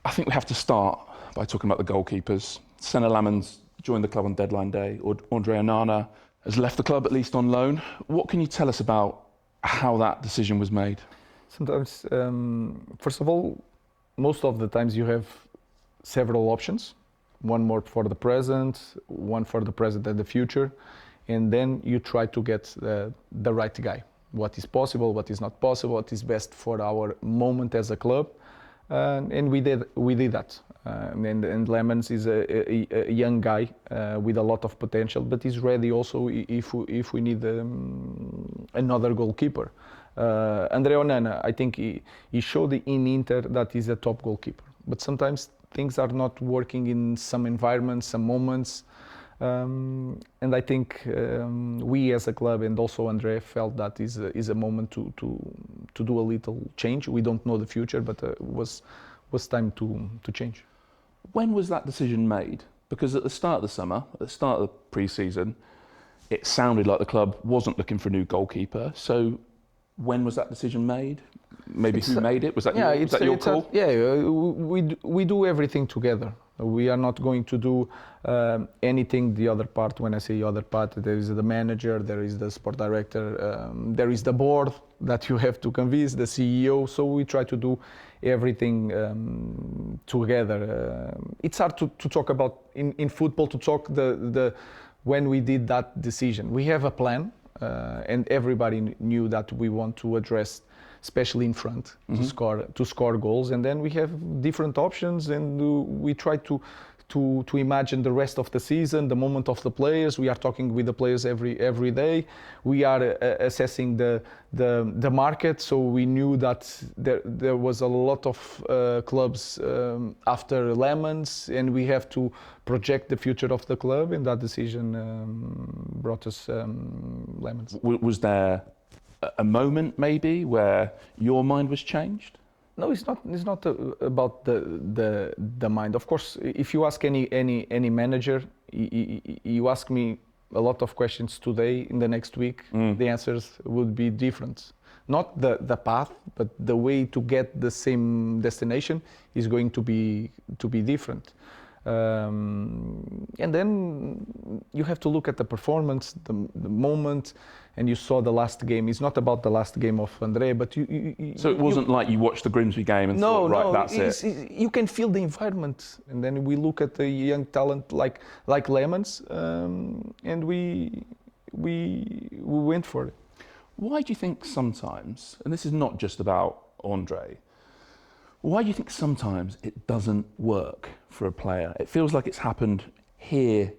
I think we have to start by talking about the goalkeepers. Senna Lammens joined the club on deadline day. Andre Onana has left the club, at least on loan. What can you tell us about how that decision was made? Sometimes, first of all, most of the times you have several options. One more for the present, one for the present and the future. And then you try to get the right guy. What is possible, what is not possible, what is best for our moment as a club. And we did that. And Lammens is a young guy with a lot of potential, but he's ready also if we need another goalkeeper. Andre Onana, I think he showed in Inter that he's a top goalkeeper. But sometimes things are not working in some environments, some moments. And I think we as a club and also Andre felt that is a moment to do a little change. We don't know the future, but was time to change. When was that decision made? Because at the start of the summer, at the start of the pre-season, it sounded like the club wasn't looking for a new goalkeeper. So when was that decision made? Maybe who made it? Was that your call? We do everything together. We are not going to do anything the other part. When I say other part, there is the manager, there is the sport director, there is the board that you have to convince, the CEO. So we try to do everything together. It's hard to talk about in football, to talk when we did that decision. We have a plan, and everybody knew that we want to address, especially in front, to score goals, and then we have different options, and we try to imagine the rest of the season, the moment of the players. We are talking with the players every day. We are assessing the market, so we knew that there was a lot of clubs after Lammens, and we have to project the future of the club, and that decision brought us Lammens. Was there a moment maybe where your mind was changed? No, it's not about the mind. Of course, if you ask any manager, you ask me a lot of questions today, in the next week, the answers would be different. Not the path, but the way to get the same destination is going to be different. And then you have to look at the performance, the moment, and you saw the last game. It's not about the last game of Andre, but so it wasn't like you watched the Grimsby game and thought, right, that's it. You can feel the environment, and then we look at the young talent like Lammens, and we went for it. Why do you think sometimes, and this is not just about Andre, why do you think sometimes it doesn't work for a player? It feels like it's happened here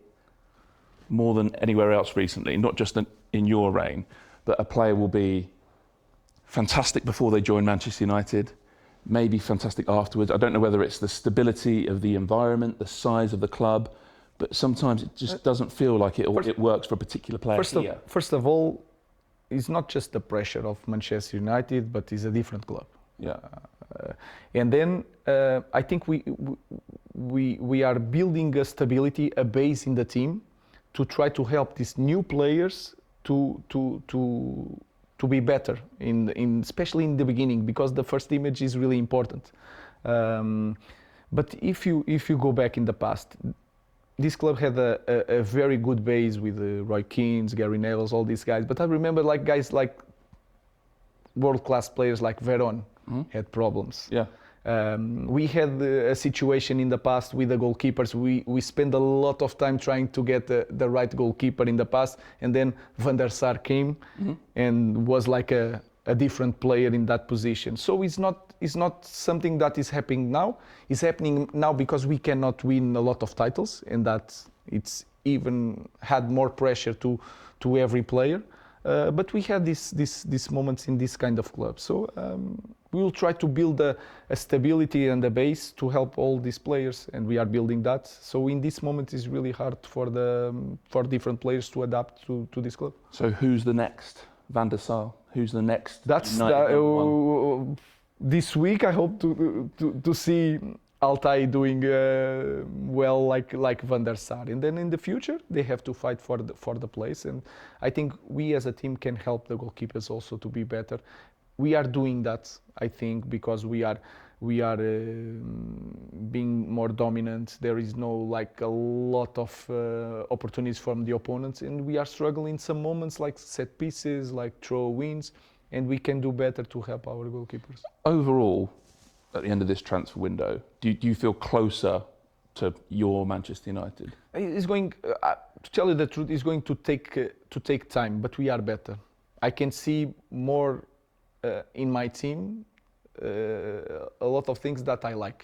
more than anywhere else recently, not just in your reign, but a player will be fantastic before they join Manchester United, maybe fantastic afterwards. I don't know whether it's the stability of the environment, the size of the club, but sometimes it just doesn't feel like it works for a particular player here. First of all, it's not just the pressure of Manchester United, but it's a different club. Yeah. And then I think we are building a stability, a base in the team, to try to help these new players to be better especially in the beginning, because the first image is really important. But if you go back in the past, this club had a very good base with Roy Keane, Gary Neville, all these guys. But I remember guys like world-class players like Veron had problems. Yeah. We had a situation in the past with the goalkeepers. We spent a lot of time trying to get the right goalkeeper in the past, and then Van der Sar came and was like a different player in that position. So it's not something that is happening now. It's happening now because we cannot win a lot of titles, and that it's even had more pressure to every player. But we had these moments in this kind of club. So we will try to build a stability and a base to help all these players, and we are building that. So in this moment, it's really hard for different players to adapt to this club. So who's the next Van der Sar? Who's the next? This week I hope to see Altai doing well like Van der Sar, and then in the future they have to fight for the place. And I think we as a team can help the goalkeepers also to be better. We are doing that, I think, because we are more dominant. There is no like a lot of opportunities from the opponents, and we are struggling in some moments like set pieces, like throw wins, and we can do better to help our goalkeepers. Overall, at the end of this transfer window, do you feel closer to your Manchester United? It's going, to tell you the truth, it's going to take time, but we are better. I can see more in my team, a lot of things that I like.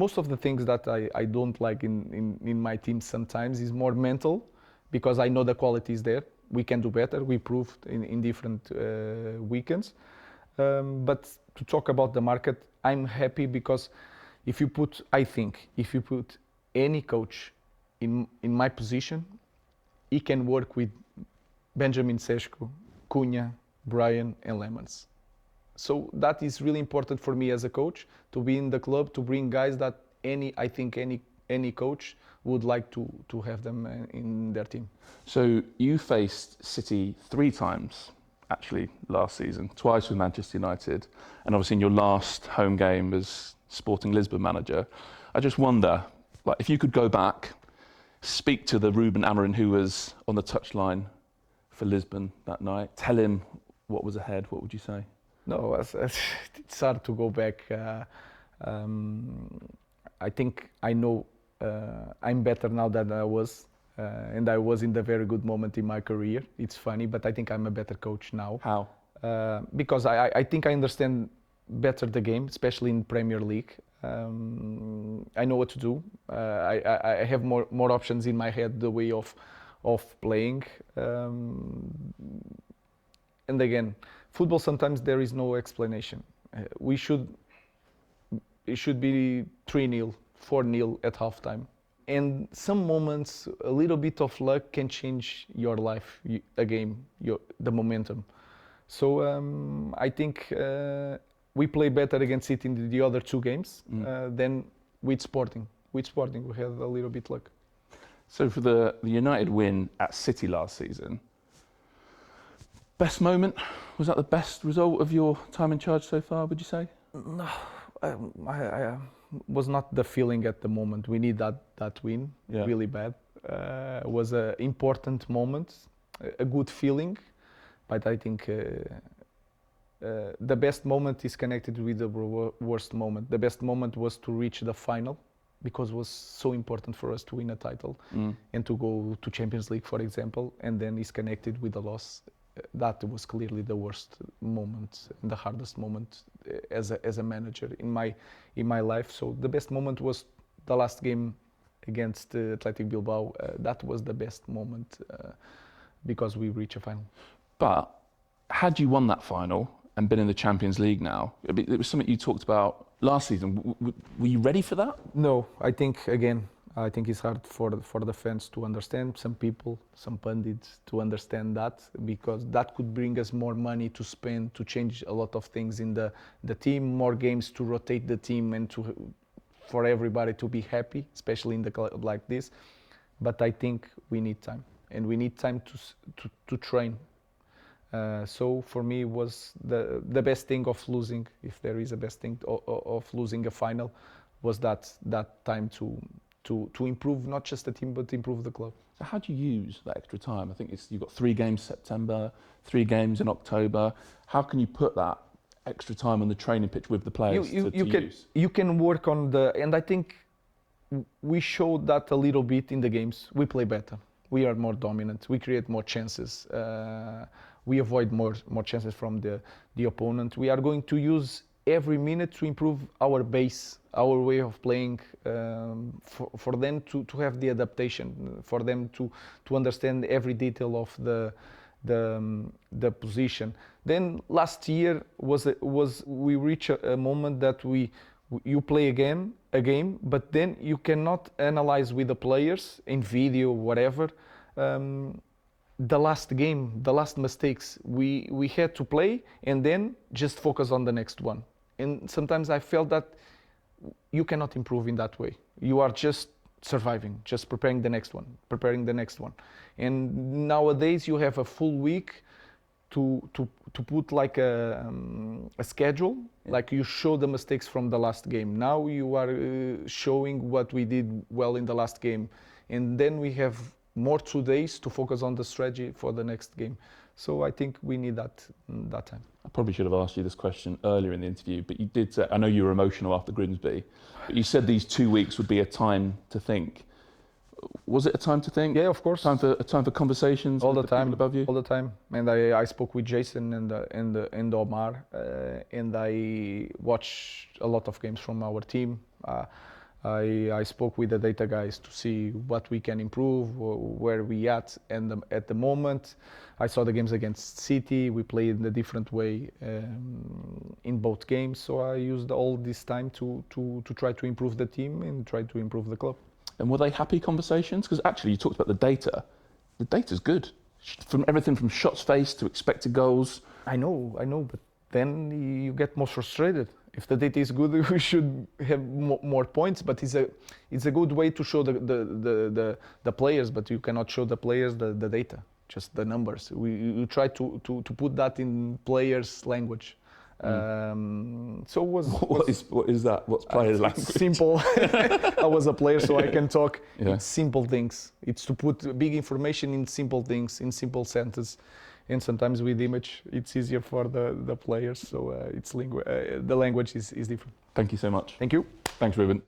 Most of the things that I don't like in my team sometimes is more mental, because I know the quality is there. We can do better. We proved in different weekends. But to talk about the market, I'm happy because I think if you put any coach in my position, he can work with Benjamin Sesko, Cunha, Brian and Lemons. So that is really important for me as a coach, to be in the club, to bring guys that I think any coach would like to have them in their team. So you faced City 3 times actually last season, twice with Manchester United, and obviously in your last home game as Sporting Lisbon manager. I just wonder, like, if you could go back, speak to the Ruben Amorim who was on the touchline for Lisbon that night, tell him what was ahead, what would you say? No, it's hard to go back. I think I know I'm better now than I was, and I was in the very good moment in my career. It's funny, but I think I'm a better coach now. How? Because I think I understand better the game, especially in Premier League. I know what to do. I have more options in my head, the way of playing. And again, football, sometimes there is no explanation. It should be 3-0, 4-0 at halftime. And some moments, a little bit of luck can change your life, a game, the momentum. So I think we play better against City in the other 2 games than with Sporting. With Sporting, we had a little bit luck. So for the United win at City last season, best moment? Was that the best result of your time in charge so far, would you say? No, I was not the feeling at the moment. We need that win really bad. It was an important moment, a good feeling, but I think the best moment is connected with the worst moment. The best moment was to reach the final, because it was so important for us to win a title and to go to Champions League, for example, and then it's connected with the loss. That was clearly the worst moment and the hardest moment as a manager in my life. So the best moment was the last game against Athletic Bilbao. That was the best moment because we reached a final. But had you won that final and been in the Champions League now, it was something you talked about last season. Were you ready for that? No, I think it's hard for the fans to understand, some people, some pundits to understand that, because that could bring us more money to spend, to change a lot of things in the team, more games to rotate the team and for everybody to be happy, especially in the club like this. But I think we need time, and we need time to train. So for me, was the best thing of losing, if there is a best thing of losing a final, was that time to improve not just the team but improve the club. So how do you use that extra time? I think you've got 3 games September, 3 games in October. How can you put that extra time on the training pitch with the players to use? You can work on and I think we showed that a little bit in the games. We play better. We are more dominant. We create more chances. We avoid more chances from the opponent. We are going to use every minute to improve our base, our way of playing, for them to have the adaptation, for them to understand every detail of the position. Then last year we reach a moment that you play a game, but then you cannot analyze with the players in video, whatever. The last game, the last mistakes, we had to play and then just focus on the next one. And sometimes I felt that you cannot improve in that way. You are just surviving, just preparing the next one. And nowadays you have a full week to put like a schedule, like you show the mistakes from the last game. Now you are showing what we did well in the last game, and then we have more 2 days to focus on the strategy for the next game. So I think we need that time. I probably should have asked you this question earlier in the interview, but you did say, I know you were emotional after Grimsby, but you said these 2 weeks would be a time to think. Was it a time to think? Yeah, of course. A time for conversations All with the time, people above you? all the time. And I spoke with Jason and Omar, and I watched a lot of games from our team. I spoke with the data guys to see what we can improve, where we at, and at the moment, I saw the games against City. We played in a different way in both games, so I used all this time to try to improve the team and try to improve the club. And were they happy conversations? Because actually, you talked about the data. The data's good. From everything from shots faced to expected goals. I know, but then you get more frustrated. If the data is good, we should have more points. But it's a good way to show the players, but you cannot show the players the data, just the numbers. You try to put that in players' language. So What is that? What's players' language? Simple. I was a player, so I can talk. Yeah. It's simple things. It's to put big information in simple things, in simple sentences. And sometimes with image, it's easier for the players. So the language is different. Thank you so much. Thank you. Thanks, Ruben.